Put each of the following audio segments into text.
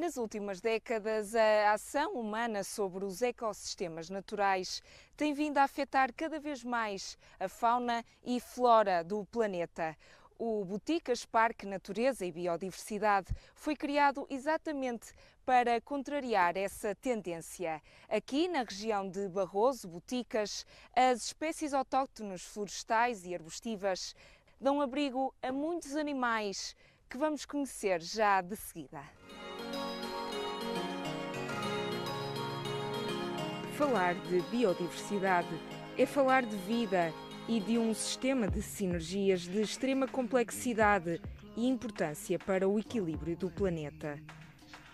Nas últimas décadas, a ação humana sobre os ecossistemas naturais tem vindo a afetar cada vez mais a fauna e flora do planeta. O Boticas Parque Natureza e Biodiversidade foi criado exatamente para contrariar essa tendência. Aqui na região de Barroso, Boticas, as espécies autóctones florestais e arbustivas dão abrigo a muitos animais que vamos conhecer já de seguida. Falar de biodiversidade é falar de vida e de um sistema de sinergias de extrema complexidade e importância para o equilíbrio do planeta.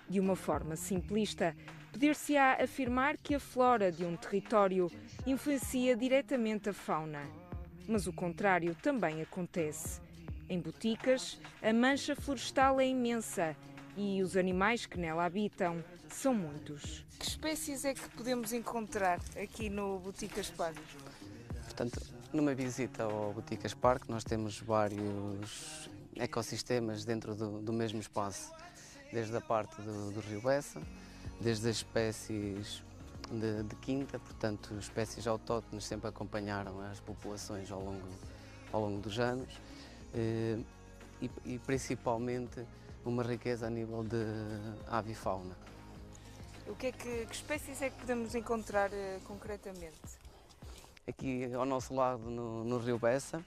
De uma forma simplista, poder-se-á afirmar que a flora de um território influencia diretamente a fauna. Mas o contrário também acontece. Em Boticas, a mancha florestal é imensa e os animais que nela habitam são muitos. Que espécies é que podemos encontrar aqui no Boticas Parque? Portanto, numa visita ao Boticas Parque, nós temos vários ecossistemas dentro do mesmo espaço, desde a parte do Rio Bessa, desde as espécies de quinta, portanto, espécies autóctones sempre acompanharam as populações ao longo dos anos e principalmente uma riqueza a nível de avifauna. Que espécies é que podemos encontrar concretamente? Aqui ao nosso lado, no Rio Bessa,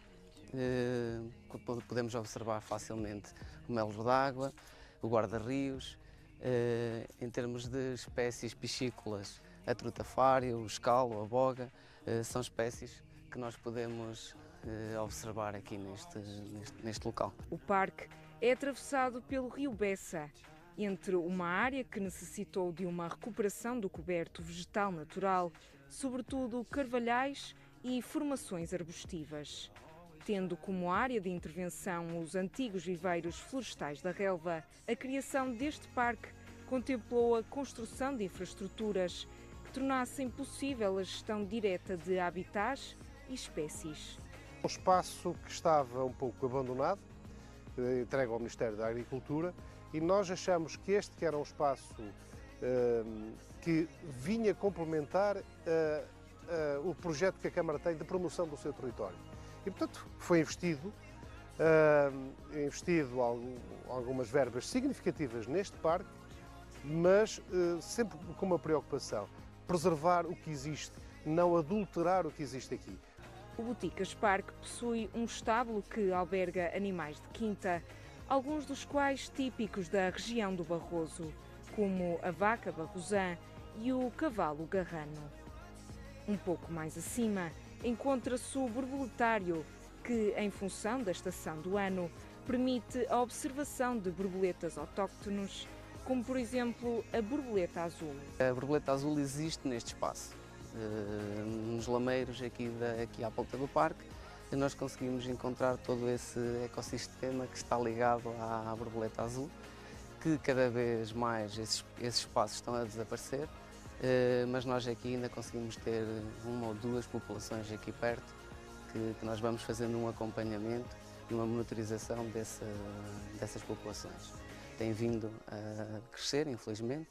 podemos observar facilmente o melro d'água, o guarda-rios. Em termos de espécies piscícolas, a trutafária, o escalo, a boga, são espécies que nós podemos observar aqui neste local. O parque é atravessado pelo Rio Bessa, entre uma área que necessitou de uma recuperação do coberto vegetal natural, sobretudo carvalhais e formações arbustivas. Tendo como área de intervenção os antigos viveiros florestais da relva, a criação deste parque contemplou a construção de infraestruturas que tornassem possível a gestão direta de habitats e espécies. Um espaço que estava um pouco abandonado, entregue ao Ministério da Agricultura, e nós achamos que que era um espaço que vinha complementar o projeto que a Câmara tem de promoção do seu território. E, portanto, foi investido algumas verbas significativas neste parque, mas sempre com uma preocupação: preservar o que existe, não adulterar o que existe aqui. O Boticas Parque possui um estábulo que alberga animais de quinta, alguns dos quais típicos da região do Barroso, como a vaca barrosã e o cavalo garrano. Um pouco mais acima, encontra-se o borboletário, que, em função da estação do ano, permite a observação de borboletas autóctones, como, por exemplo, a borboleta azul. A borboleta azul existe neste espaço. Nos lameiros aqui à volta do parque, nós conseguimos encontrar todo esse ecossistema que está ligado à borboleta azul, que cada vez mais esses espaços estão a desaparecer, mas nós aqui ainda conseguimos ter uma ou duas populações aqui perto, que nós vamos fazendo um acompanhamento e uma monitorização dessas populações. Tem vindo a crescer, infelizmente,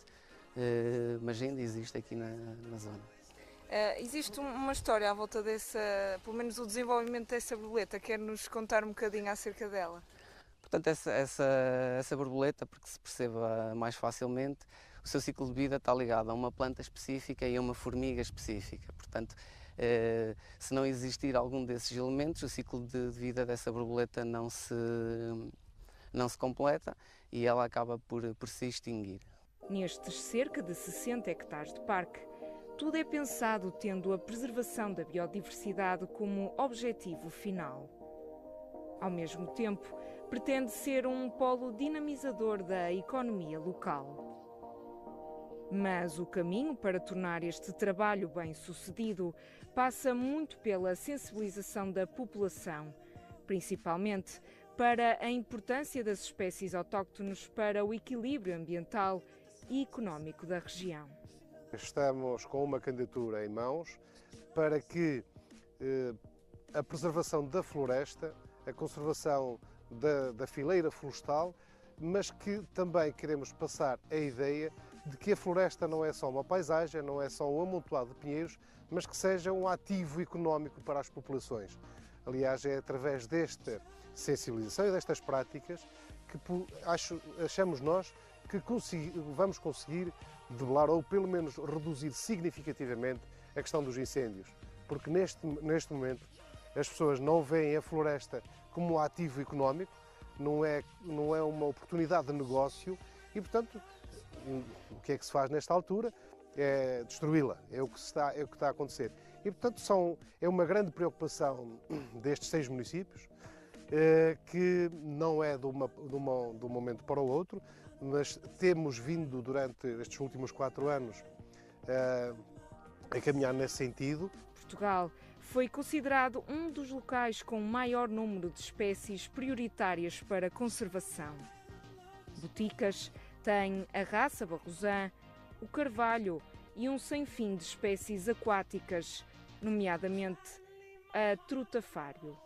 mas ainda existe aqui na zona. Existe uma história à volta pelo menos o desenvolvimento dessa borboleta. Quer-nos contar um bocadinho acerca dela? Portanto, essa borboleta, para que se perceba mais facilmente, o seu ciclo de vida está ligado a uma planta específica e a uma formiga específica. Portanto, se não existir algum desses elementos, o ciclo de vida dessa borboleta não se completa e ela acaba por se extinguir. Nestes cerca de 60 hectares de parque, tudo é pensado tendo a preservação da biodiversidade como objetivo final. Ao mesmo tempo, pretende ser um polo dinamizador da economia local. Mas o caminho para tornar este trabalho bem-sucedido passa muito pela sensibilização da população, principalmente para a importância das espécies autóctones para o equilíbrio ambiental e económico da região. Estamos com uma candidatura em mãos para que a preservação da floresta, a conservação da fileira florestal mas que também queremos passar a ideia de que a floresta não é só uma paisagem, não é só um amontoado de pinheiros, mas que seja um ativo económico para as populações. Aliás, é através desta sensibilização e destas práticas que achamos nós que vamos conseguir debelar ou pelo menos reduzir significativamente a questão dos incêndios. Porque neste momento as pessoas não veem a floresta como um ativo económico, não é uma oportunidade de negócio e, portanto, o que é que se faz nesta altura? É destruí-la, é o que está a acontecer. E, portanto, é uma grande preocupação destes 6 municípios, que não é de um momento para o outro, mas temos vindo durante estes últimos 4 anos a caminhar nesse sentido. Portugal foi considerado um dos locais com maior número de espécies prioritárias para conservação. Boticas tem a raça barrosã, o carvalho e um sem fim de espécies aquáticas, nomeadamente a trutafário.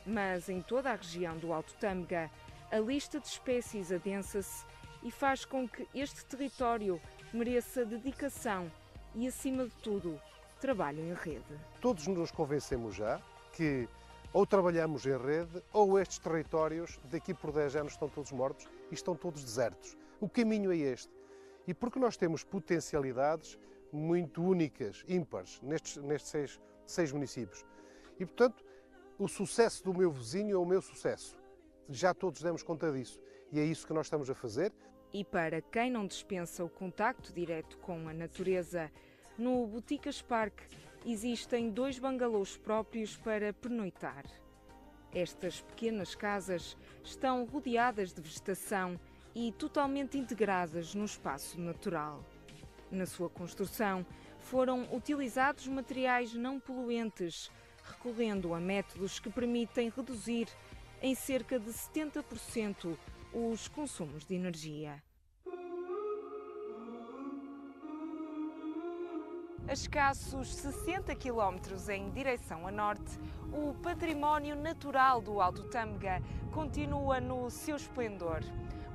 Mas em toda a região do Alto Tâmega, a lista de espécies adensa-se e faz com que este território mereça dedicação e, acima de tudo, trabalho em rede. Todos nos convencemos já que ou trabalhamos em rede ou estes territórios daqui por 10 anos estão todos mortos e estão todos desertos. O caminho é este. E porque nós temos potencialidades muito únicas, ímpares, nestes 6 municípios. E, portanto, o sucesso do meu vizinho é o meu sucesso. Já todos demos conta disso. E é isso que nós estamos a fazer. E para quem não dispensa o contacto direto com a natureza, no Boticas Park existem 2 bangalôs próprios para pernoitar. Estas pequenas casas estão rodeadas de vegetação e totalmente integradas no espaço natural. Na sua construção foram utilizados materiais não poluentes, recorrendo a métodos que permitem reduzir em cerca de 70% os consumos de energia. A escassos 60 km em direção a norte, o património natural do Alto Tâmega continua no seu esplendor.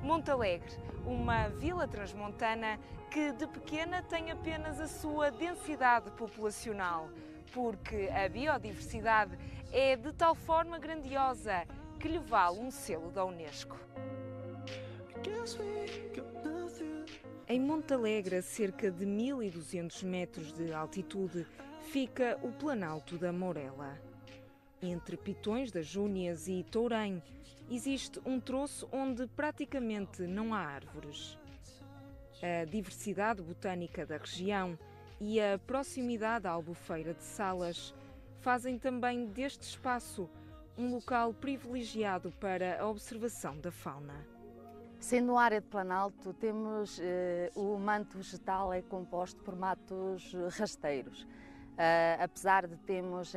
Montalegre, uma vila transmontana que de pequena tem apenas a sua densidade populacional, porque a biodiversidade é de tal forma grandiosa que lhe vale um selo da Unesco. Em Montalegre, a cerca de 1200 metros de altitude, fica o Planalto da Mourela. Entre Pitões das Júnias e Tourém, existe um troço onde praticamente não há árvores. A diversidade botânica da região e a proximidade à Albufeira de Salas fazem também deste espaço um local privilegiado para a observação da fauna. Sendo uma área de planalto, temos o manto vegetal é composto por matos rasteiros. Apesar de termos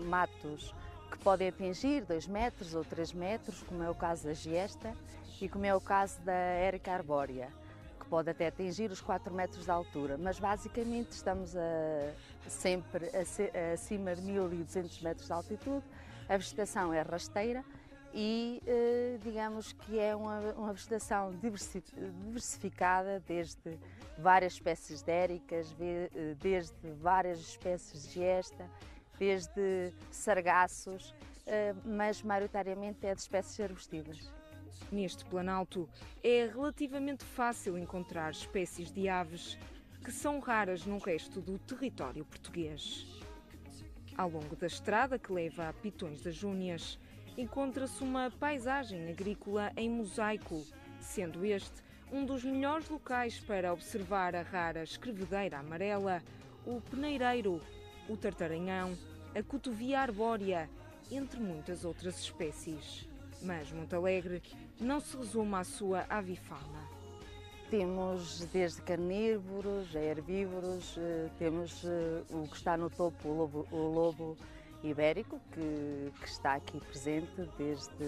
matos que podem atingir 2 metros ou 3 metros, como é o caso da giesta e como é o caso da erica arbórea, que pode até atingir os 4 metros de altura, mas basicamente estamos sempre acima de 1200 metros de altitude. A vegetação é rasteira e digamos que é uma vegetação diversificada, desde várias espécies de éricas, desde várias espécies de giesta, desde sargaços, mas maioritariamente é de espécies arbustivas. Neste planalto é relativamente fácil encontrar espécies de aves que são raras no resto do território português. Ao longo da estrada que leva a Pitões das Júnias, encontra-se uma paisagem agrícola em mosaico, sendo este um dos melhores locais para observar a rara escrevedeira amarela, o peneireiro, o tartaranhão, a cotovia arbórea, entre muitas outras espécies. Mas Montalegre não se resume à sua avifauna. Temos desde carnívoros a herbívoros, temos o que está no topo, o lobo ibérico, que está aqui presente,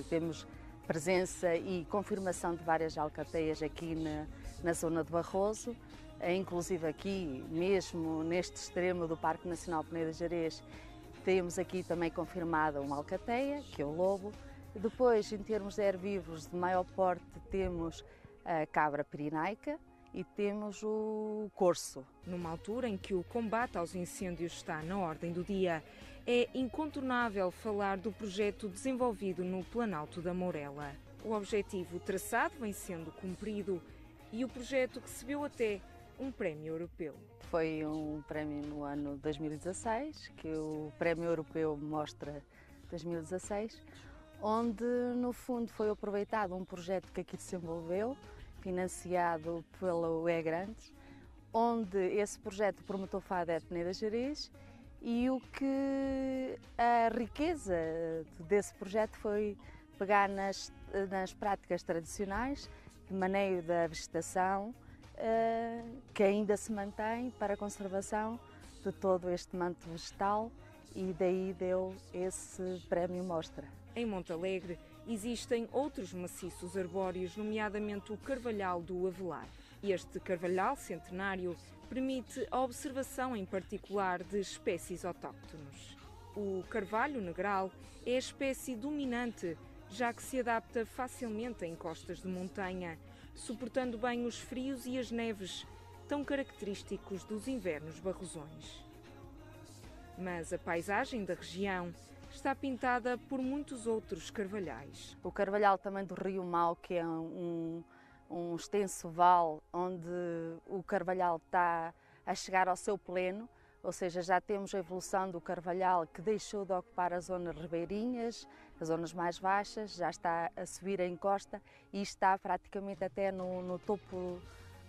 temos presença e confirmação de várias alcateias aqui na zona de Barroso, inclusive aqui mesmo neste extremo do Parque Nacional Peneda Gerês, temos aqui também confirmada uma alcateia, que é o lobo. Depois, em termos de herbívoros de maior porte, temos a cabra pirinaica e temos o corso. Numa altura em que o combate aos incêndios está na ordem do dia, é incontornável falar do projeto desenvolvido no Planalto da Mourela. O objetivo traçado vem sendo cumprido e o projeto recebeu até um prémio europeu. Foi um prémio no ano 2016, que é o Prémio Europeu Mostra 2016, onde no fundo foi aproveitado um projeto que aqui se desenvolveu, financiado pela UE Grandes, onde esse projeto promotor FADET Peneda Gerês, e o que a riqueza desse projeto foi pegar nas práticas tradicionais de manejo da vegetação, que ainda se mantém para a conservação de todo este manto vegetal, e daí deu esse prémio Mostra. Em Montalegre existem outros maciços arbóreos, nomeadamente o carvalhal do Avelar. Este carvalhal centenário permite a observação em particular de espécies autóctones. O carvalho negral é a espécie dominante, já que se adapta facilmente a encostas de montanha, suportando bem os frios e as neves, tão característicos dos invernos barrosões. Mas a paisagem da região está pintada por muitos outros carvalhais. O carvalhal também do Rio Mau, que é um extenso vale onde o carvalhal está a chegar ao seu pleno, ou seja, já temos a evolução do carvalhal que deixou de ocupar as zonas ribeirinhas, as zonas mais baixas, já está a subir a encosta e está praticamente até no topo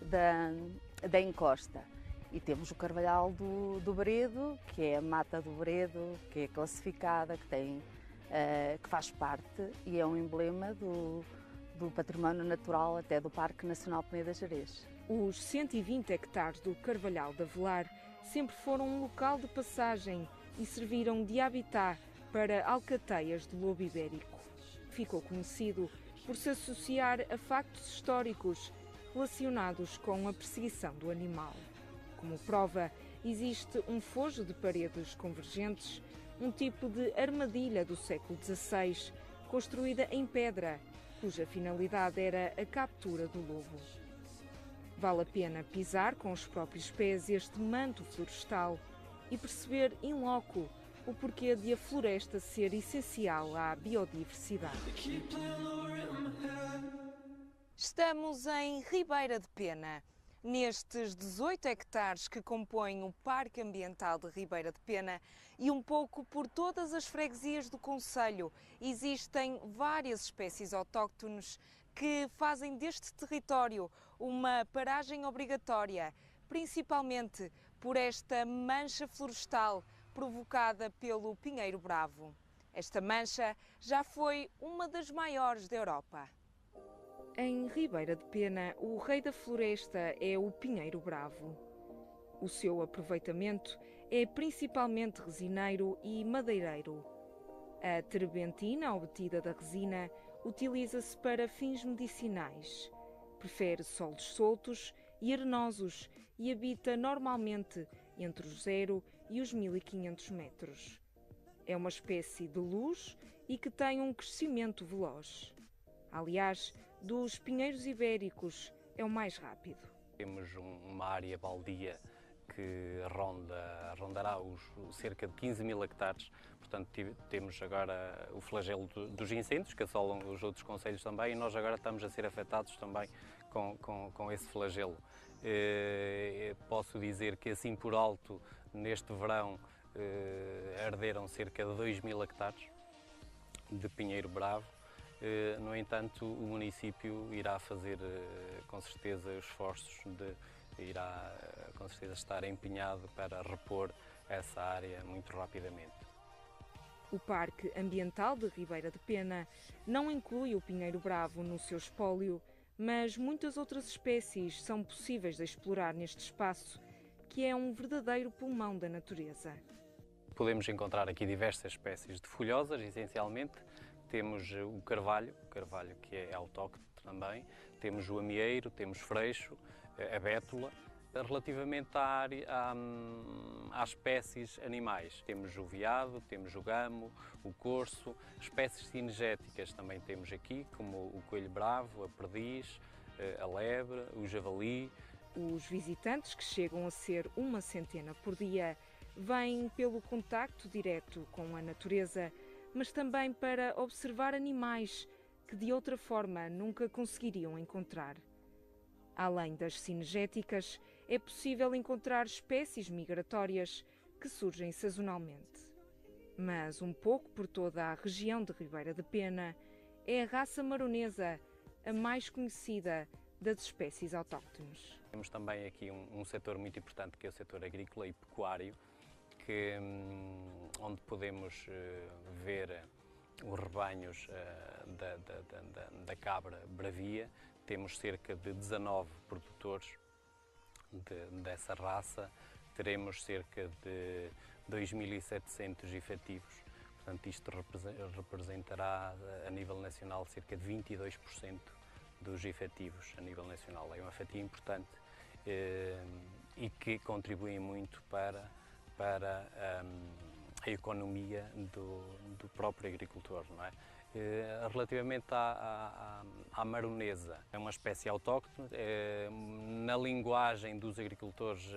da encosta. E temos o carvalhal do Bredo, que é a mata do Bredo, que é classificada, que faz parte e é um emblema do património natural até do Parque Nacional Peneda Gerês. Os 120 hectares do Carvalhal de Avelar sempre foram um local de passagem e serviram de habitat para alcateias de lobo ibérico. Ficou conhecido por se associar a factos históricos relacionados com a perseguição do animal. Como prova, existe um fojo de paredes convergentes, um tipo de armadilha do século XVI, construída em pedra, cuja finalidade era a captura do lobo. Vale a pena pisar com os próprios pés este manto florestal e perceber in loco o porquê de a floresta ser essencial à biodiversidade. Estamos em Ribeira de Pena. Nestes 18 hectares que compõem o Parque Ambiental de Ribeira de Pena e um pouco por todas as freguesias do concelho, existem várias espécies autóctones que fazem deste território uma paragem obrigatória, principalmente por esta mancha florestal provocada pelo pinheiro bravo. Esta mancha já foi uma das maiores da Europa. Em Ribeira de Pena, o rei da floresta é o pinheiro bravo. O seu aproveitamento é principalmente resineiro e madeireiro. A terbentina obtida da resina utiliza-se para fins medicinais. Prefere solos soltos e arenosos e habita normalmente entre os 0 e os 1500 metros. É uma espécie de luz e que tem um crescimento veloz. Aliás, dos pinheiros ibéricos é o mais rápido. Temos uma área baldia que rondará os cerca de 15 mil hectares, portanto temos agora o flagelo dos incêndios que assolam os outros concelhos também, e nós agora estamos a ser afetados também com esse flagelo. Posso dizer que assim por alto, neste verão, arderam cerca de 2 mil hectares de pinheiro bravo. No entanto, o município irá fazer com certeza esforços irá com certeza estar empenhado para repor essa área muito rapidamente. O Parque Ambiental de Ribeira de Pena não inclui o pinheiro bravo no seu espólio, mas muitas outras espécies são possíveis de explorar neste espaço, que é um verdadeiro pulmão da natureza. Podemos encontrar aqui diversas espécies de folhosas, essencialmente. Temos o carvalho que é autóctone também, temos o amieiro, temos freixo, a bétula, Relativamente às espécies animais, temos o veado, temos o gamo, o corso, espécies cinegéticas também temos aqui, como o coelho bravo, a perdiz, a lebre, o javali. Os visitantes, que chegam a ser uma centena por dia, vêm pelo contacto direto com a natureza, mas também para observar animais que de outra forma nunca conseguiriam encontrar. Além das cinegéticas, é possível encontrar espécies migratórias que surgem sazonalmente. Mas um pouco por toda a região de Ribeira de Pena, é a raça maronesa a mais conhecida das espécies autóctones. Temos também aqui um setor muito importante, que é o setor agrícola e pecuário, onde podemos ver os rebanhos da cabra bravia. Temos cerca de 19 produtores dessa raça, teremos cerca de 2.700 efetivos, portanto isto representará a nível nacional cerca de 22% dos efetivos a nível nacional. É uma fatia importante e que contribui muito para a economia do próprio agricultor, não é? Relativamente à maronesa, é uma espécie autóctone. Na linguagem dos agricultores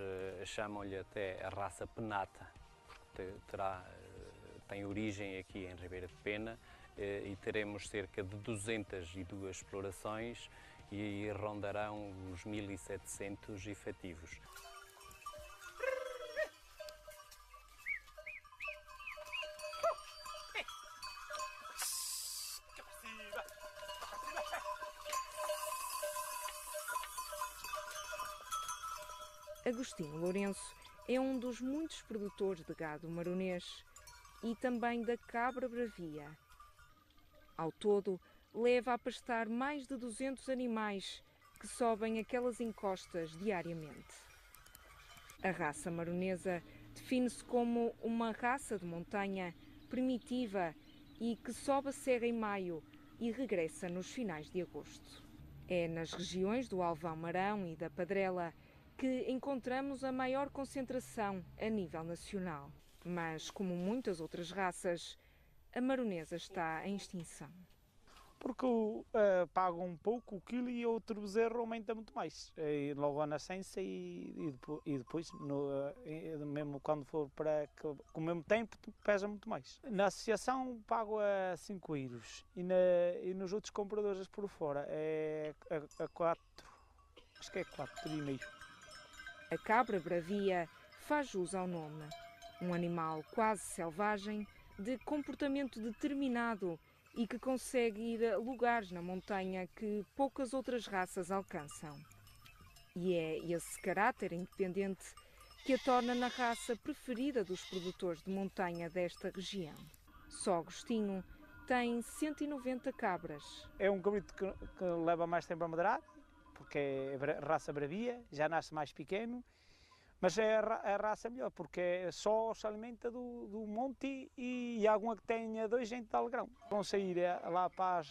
chamam-lhe até a raça penata, porque tem origem aqui em Ribeira de Pena, e teremos cerca de 202 explorações e rondarão os 1.700 efetivos. Agostinho Lourenço é um dos muitos produtores de gado maronês e também da cabra bravia. Ao todo, leva a pastar mais de 200 animais que sobem aquelas encostas diariamente. A raça maronesa define-se como uma raça de montanha primitiva e que sobe a serra em maio e regressa nos finais de agosto. É nas regiões do Alvão Marão e da Padrela que encontramos a maior concentração a nível nacional. Mas, como muitas outras raças, a maronesa está em extinção. Porque pagam um pouco o quilo e outro bezerro aumenta muito mais. Logo à nascença e depois mesmo quando for para com o mesmo tempo, pesa muito mais. Na associação pago a 5 euros e nos outros compradores por fora é a 4, acho que é 4,5. A cabra bravia faz jus ao nome. Um animal quase selvagem, de comportamento determinado e que consegue ir a lugares na montanha que poucas outras raças alcançam. E é esse caráter independente que a torna na raça preferida dos produtores de montanha desta região. Só Agostinho tem 190 cabras. É um cabrito que leva mais tempo a madurar, porque é raça bravia, já nasce mais pequeno, mas é a raça melhor, porque só se alimenta do monte e alguma que tenha 2 gente de alegrão. Vão sair lá para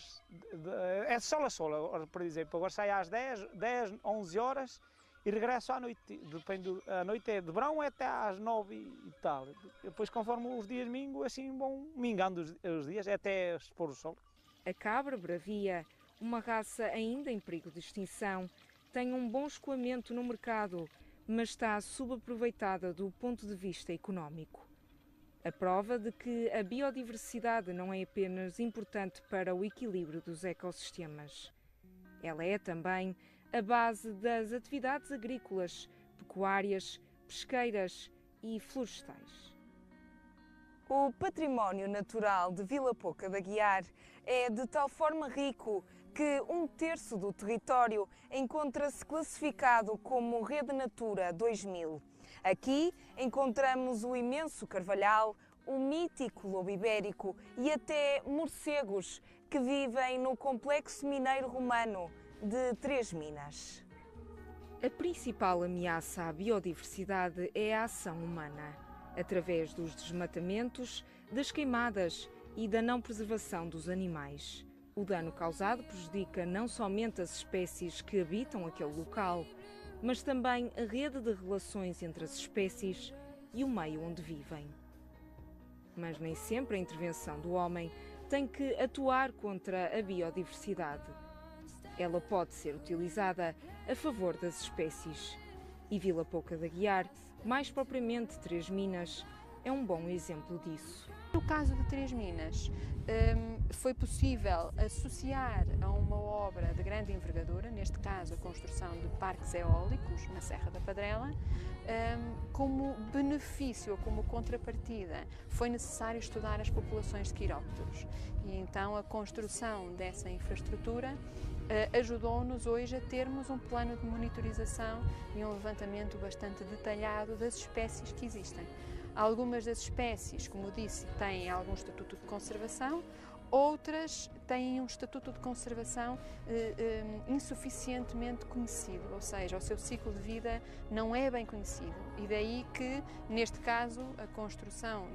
é sol a sol, por exemplo, agora sai às 10, 11 horas e regresso à noite. Depende, a noite é de verão até às 9 e tal. Depois, conforme os dias mingam, assim vão mingando os dias até se pôr o sol. A cabra bravia, uma raça ainda em perigo de extinção, tem um bom escoamento no mercado, mas está subaproveitada do ponto de vista económico. A prova de que a biodiversidade não é apenas importante para o equilíbrio dos ecossistemas. Ela é também a base das atividades agrícolas, pecuárias, pesqueiras e florestais. O património natural de Vila Pouca de Aguiar é de tal forma rico que 1/3 do território encontra-se classificado como Rede Natura 2000. Aqui encontramos o imenso carvalhal, o mítico lobo ibérico e até morcegos que vivem no complexo mineiro romano de Três Minas. A principal ameaça à biodiversidade é a ação humana, através dos desmatamentos, das queimadas e da não preservação dos animais. O dano causado prejudica não somente as espécies que habitam aquele local, mas também a rede de relações entre as espécies e o meio onde vivem. Mas nem sempre a intervenção do homem tem que atuar contra a biodiversidade. Ela pode ser utilizada a favor das espécies. E Vila Pouca de Aguiar, mais propriamente Três Minas, é um bom exemplo disso. No caso de Três Minas, foi possível associar a uma obra de grande envergadura, neste caso a construção de parques eólicos na Serra da Padrela, como benefício ou como contrapartida foi necessário estudar as populações de quirópteros e então a construção dessa infraestrutura ajudou-nos hoje a termos um plano de monitorização e um levantamento bastante detalhado das espécies que existem. Algumas das espécies, como disse, têm algum estatuto de conservação, outras têm um estatuto de conservação insuficientemente conhecido, ou seja, o seu ciclo de vida não é bem conhecido. E daí que, neste caso, a construção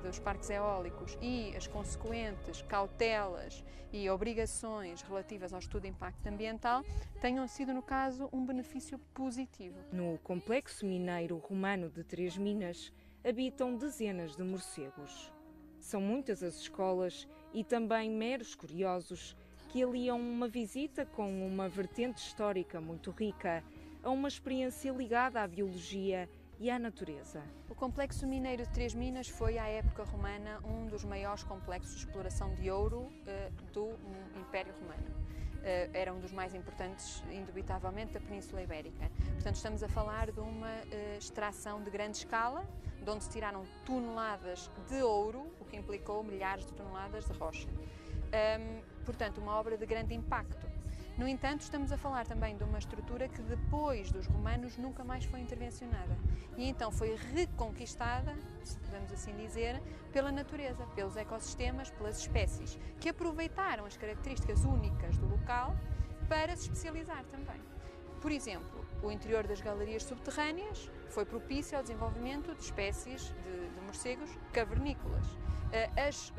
dos parques eólicos e as consequentes cautelas e obrigações relativas ao estudo de impacto ambiental tenham sido, no caso, um benefício positivo. No complexo mineiro romano de Três Minas, habitam dezenas de morcegos. São muitas as escolas e também meros curiosos que aliam uma visita com uma vertente histórica muito rica a uma experiência ligada à biologia e à natureza. O complexo mineiro de Três Minas foi, à época romana, um dos maiores complexos de exploração de ouro do Império Romano. Era um dos mais importantes, indubitavelmente, da Península Ibérica. Portanto, estamos a falar de uma extração de grande escala, de onde se tiraram toneladas de ouro, o que implicou milhares de toneladas de rocha. Portanto, uma obra de grande impacto. No entanto, estamos a falar também de uma estrutura que depois dos romanos nunca mais foi intervencionada e então foi reconquistada, se podemos assim dizer, pela natureza, pelos ecossistemas, pelas espécies, que aproveitaram as características únicas do local para se especializar também. Por exemplo, o interior das galerias subterrâneas foi propício ao desenvolvimento de espécies de morcegos cavernícolas. As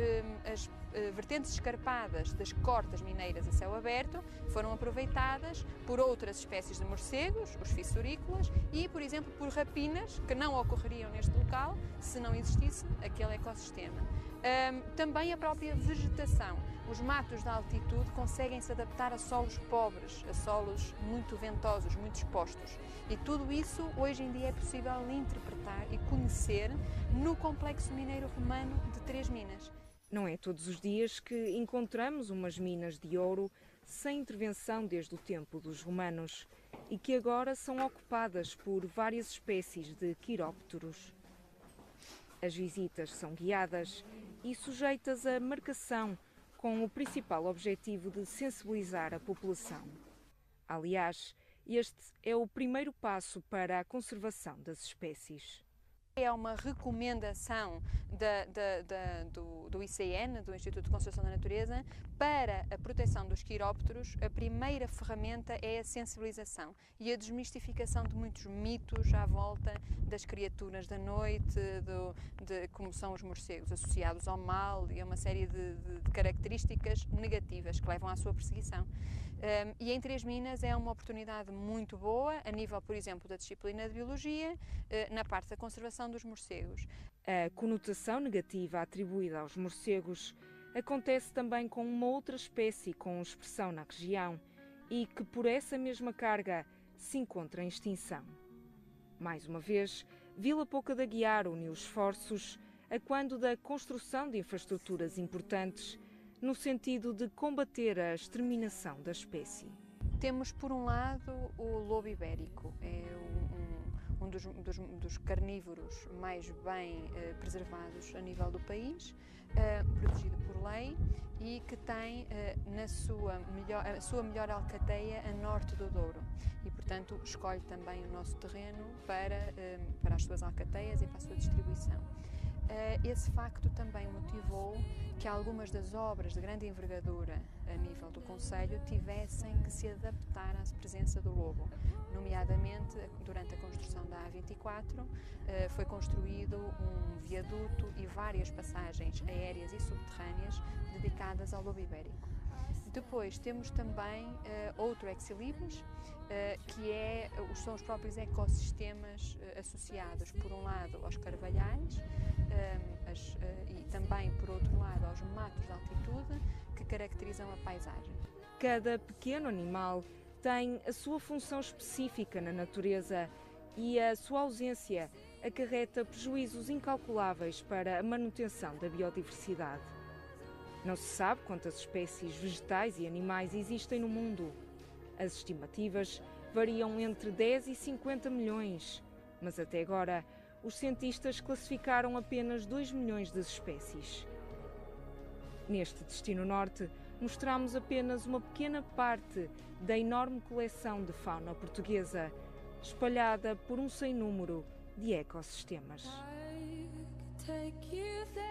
vertentes escarpadas das cortas mineiras a céu aberto foram aproveitadas por outras espécies de morcegos, os fissurícolas, e, por exemplo, por rapinas que não ocorreriam neste local se não existisse aquele ecossistema. Também a própria vegetação. Os matos de altitude conseguem se adaptar a solos pobres, a solos muito ventosos, muito expostos. E tudo isso hoje em dia é possível interpretar e conhecer no complexo mineiro romano de Três Minas. Não é todos os dias que encontramos umas minas de ouro sem intervenção desde o tempo dos romanos e que agora são ocupadas por várias espécies de quirópteros. As visitas são guiadas e sujeitas a marcação, com o principal objetivo de sensibilizar a população. Aliás, este é o primeiro passo para a conservação das espécies. É uma recomendação do ICN, do Instituto de Conservação da Natureza, para a proteção dos quirópteros. A primeira ferramenta é a sensibilização e a desmistificação de muitos mitos à volta das criaturas da noite, como são os morcegos, associados ao mal e a uma série de características negativas que levam à sua perseguição. E em Três Minas é uma oportunidade muito boa, a nível, por exemplo, da disciplina de Biologia, na parte da conservação dos morcegos. A conotação negativa atribuída aos morcegos acontece também com uma outra espécie com expressão na região e que, por essa mesma carga, se encontra em extinção. Mais uma vez, Vila Pouca de Aguiar uniu esforços a quando da construção de infraestruturas importantes no sentido de combater a exterminação da espécie. Temos, por um lado, o lobo ibérico, é um dos carnívoros mais bem preservados a nível do país, protegido por lei e que tem a sua melhor alcateia a norte do Douro e, portanto, escolhe também o nosso terreno para as suas alcateias e para a sua distribuição. Esse facto também motivou que algumas das obras de grande envergadura a nível do concelho tivessem que se adaptar à presença do lobo. Nomeadamente, durante a construção da A24, foi construído um viaduto e várias passagens aéreas e subterrâneas dedicadas ao lobo ibérico. Depois temos também outro ex-libris, que são os próprios ecossistemas associados, por um lado, aos carvalhais e também, por outro lado, aos matos de altitude que caracterizam a paisagem. Cada pequeno animal tem a sua função específica na natureza e a sua ausência acarreta prejuízos incalculáveis para a manutenção da biodiversidade. Não se sabe quantas espécies vegetais e animais existem no mundo. As estimativas variam entre 10 e 50 milhões, mas até agora os cientistas classificaram apenas 2 milhões de espécies. Neste Destino Norte, mostramos apenas uma pequena parte da enorme coleção de fauna portuguesa, espalhada por um sem número de ecossistemas. Take you there.